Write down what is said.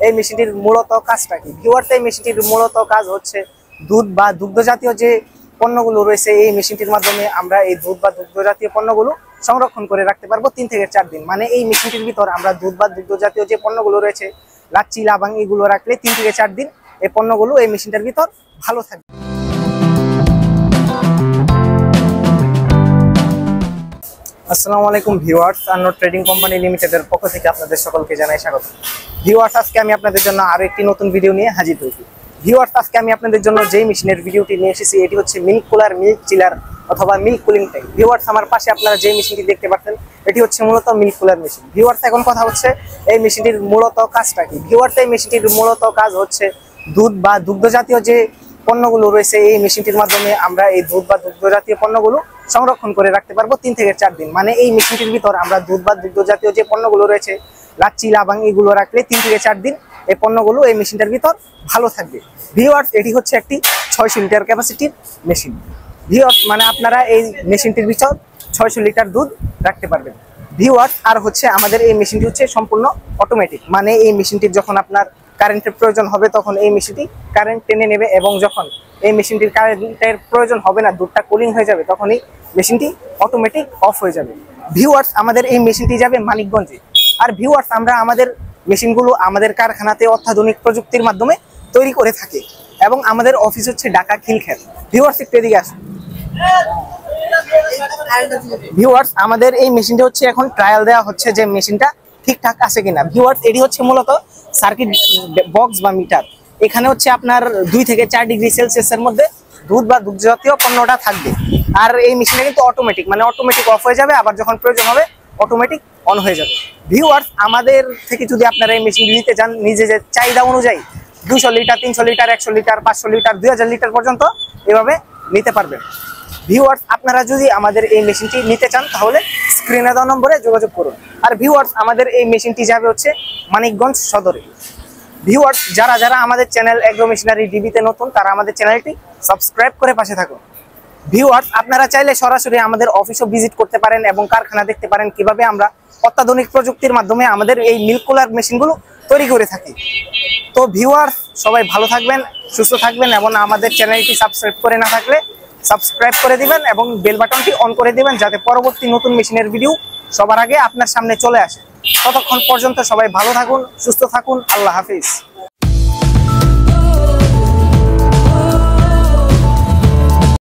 এই মেশিনটির মূলত কাজটা কি। ভিউয়ার্স, এই মেশিনটির মূলত কাজ হচ্ছে দুধ বা দুগ্ধ জাতীয় যে পণ্যগুলো রয়েছে, এই মেশিনটির মাধ্যমে আমরা এই দুধ বা দুগ্ধ জাতীয় পণ্যগুলো সংরক্ষণ করে রাখতে পারবো 3 থেকে 4 দিন। মানে এই মেশিনটির ভিতর আমরা দুধ বা দুগ্ধ জাতীয় যে পণ্যগুলো রয়েছে, লাচ্ছি, লাবাং, এগুলো রাখলে 3 থেকে 4 দিন এই পণ্যগুলো এই মেশিনটার ভিতর ভালো থাকবে। আসসালামু আলাইকুম ভিউয়ার্স, আন্নোর ট্রেডিং কোম্পানি লিমিটেডের পক্ষ থেকে আপনাদের সকলকে জানাই স্বাগত। ভিউয়ার্স, আজকে আমি আপনাদের জন্য আরো একটি নতুন ভিডিও নিয়ে হাজির হয়েছি। ভিউয়ার্স, আজকে আমি আপনাদের জন্য যেই মেশিনের ভিডিওটি নিয়ে এসেছি এটি হচ্ছে মিল্ক কুলার, মিল্ক চিলার অথবা মিল্ক কুলিং ট্যাঙ্ক। ভিউয়ার্স, আমার পাশে আপনারা যে মেশিনটি দেখতে পাচ্ছেন এটি হচ্ছে মূলত মিল্ক কুলার মেশিন। ভিউয়ার্স, এখন কথা হচ্ছে এই মেশিনটির মূলত কাজটা কি। ভিউয়ার্স, এই মেশিনটির মূলত কাজ হচ্ছে দুধ বা দুগ্ধ জাতীয় যে পণ্যগুলো রয়েছে, এই মেশিনটির মাধ্যমে আমরা এই দুধ বা দুগ্ধ জাতীয় পণ্যগুলো সংরক্ষণ করে রাখতে পারবো 3 থেকে 4 দিন। মানে এই মেশিনটির ভিতর আমরা দুধ বা দুগ্ধ জাতীয় যে পণ্যগুলো রয়েছে, লাচ্ছি, লাবাং, এগুলো রাখলে 3 থেকে 4 দিন এই পণ্যগুলো এই মেশিনটার ভিতর ভালো থাকবে। ভিউয়ার্স, এটি হচ্ছে একটি 600 লিটার ক্যাপাসিটির মেশিন। ভিউয়ার্স, মানে আপনারা এই মেশিনটির ভিতর 600 লিটার দুধ রাখতে পারবেন। ভিউয়ার্স, আর হচ্ছে আমাদের এই মেশিনটি হচ্ছে সম্পূর্ণ অটোমেটিক। মানে এই মেশিনটির যখন আপনার কারেন্টের প্রয়োজন হবে তখন এই মেশিনটি কারেন্ট টেনে নেবে, এবং যখন এই মেশিনটির কারেন্টের প্রয়োজন হবে না, দুধটা কুলিং হয়ে যাবে, তখন এই মেশিনটি অটোমেটিক অফ হয়ে যাবে। ভিউয়ার্স, আমাদের এই মেশিনটি যাবে মানিকগঞ্জে। আর ভিউয়ার্স, আমরা আমাদের মেশিনগুলো আমাদের কারখানাতে অত্যাধুনিক প্রযুক্তির মাধ্যমে তৈরি করে থাকি, এবং আমাদের অফিস হচ্ছে ঢাকা খিলক্ষেত। ভিউয়ার্স, একটু এদিকে আসুন। ভিউয়ার্স, আমাদের এই মেশিনটা হচ্ছে এখন ট্রায়াল দেওয়া হচ্ছে যে মেশিনটা ঠিকঠাক আছে কিনা। ভিউয়ার্স, এটি হচ্ছে মূলত সার্কিট বক্স বা মিটার। এখানে হচ্ছে আপনার 2 থেকে 4 ডিগ্রি সেলসিয়াসের মধ্যে দুধ বা দুগ্ধ জাতীয় পণ্যটা থাকবে। আর এই মেশিনটা কিন্তু অটোমেটিক, মানে অটোমেটিক অফ হয়ে যাবে, আবার যখন প্রয়োজন হবে অটোমেটিক অন হয়ে যাবে। ভিউয়ার্স, আমাদের থেকে যদি আপনারা এই মেশিন নিতে চান, নিজেদের চাহিদা অনুযায়ী 200 litre, 300 litre, 100 litre, 500 litre, 2000 litre পর্যন্ত এভাবে নিতে পারবেন। ভিউয়ার্স, আপনারা যদি আমাদের এই মেশিনটি নিতে চান তাহলে স্ক্রিনে দেওয়া নম্বরে যোগাযোগ করুন। আর ভিউয়ার্স, আমাদের এই মেশিনটি যাবে হচ্ছে মানিকগঞ্জ সদরে। ভিউয়ার্স, যারা যারা আমাদের চ্যানেল এগ্রো মেশিনারি ডিবিতে নতুন, তারা আমাদের চ্যানেলটি সাবস্ক্রাইব করে পাশে থাকুন। ভিউয়ার্স, আপনারা চাইলে সরাসরি আমাদের অফিসও ভিজিট করতে পারেন এবং কারখানা দেখতে পারেন কিভাবে আমরা অত্যাধুনিক প্রযুক্তির মাধ্যমে আমাদের এই মিল্ক কুলার মেশিনগুলো তৈরি করে থাকি। তো ভিউয়ার্স, সবাই ভালো থাকবেন, সুস্থ থাকবেন, এবং আমাদের চ্যানেলটি সাবস্ক্রাইব করে না থাকলে সাবস্ক্রাইব করে দিবেন এবং বেল বাটনটি অন করে দিবেন, যাতে পরবর্তী নতুন মেশিনের ভিডিও সবার আগে আপনার সামনে চলে আসে। ততক্ষণ পর্যন্ত সবাই ভালো থাকুন, সুস্থ থাকুন। আল্লাহ হাফিজ।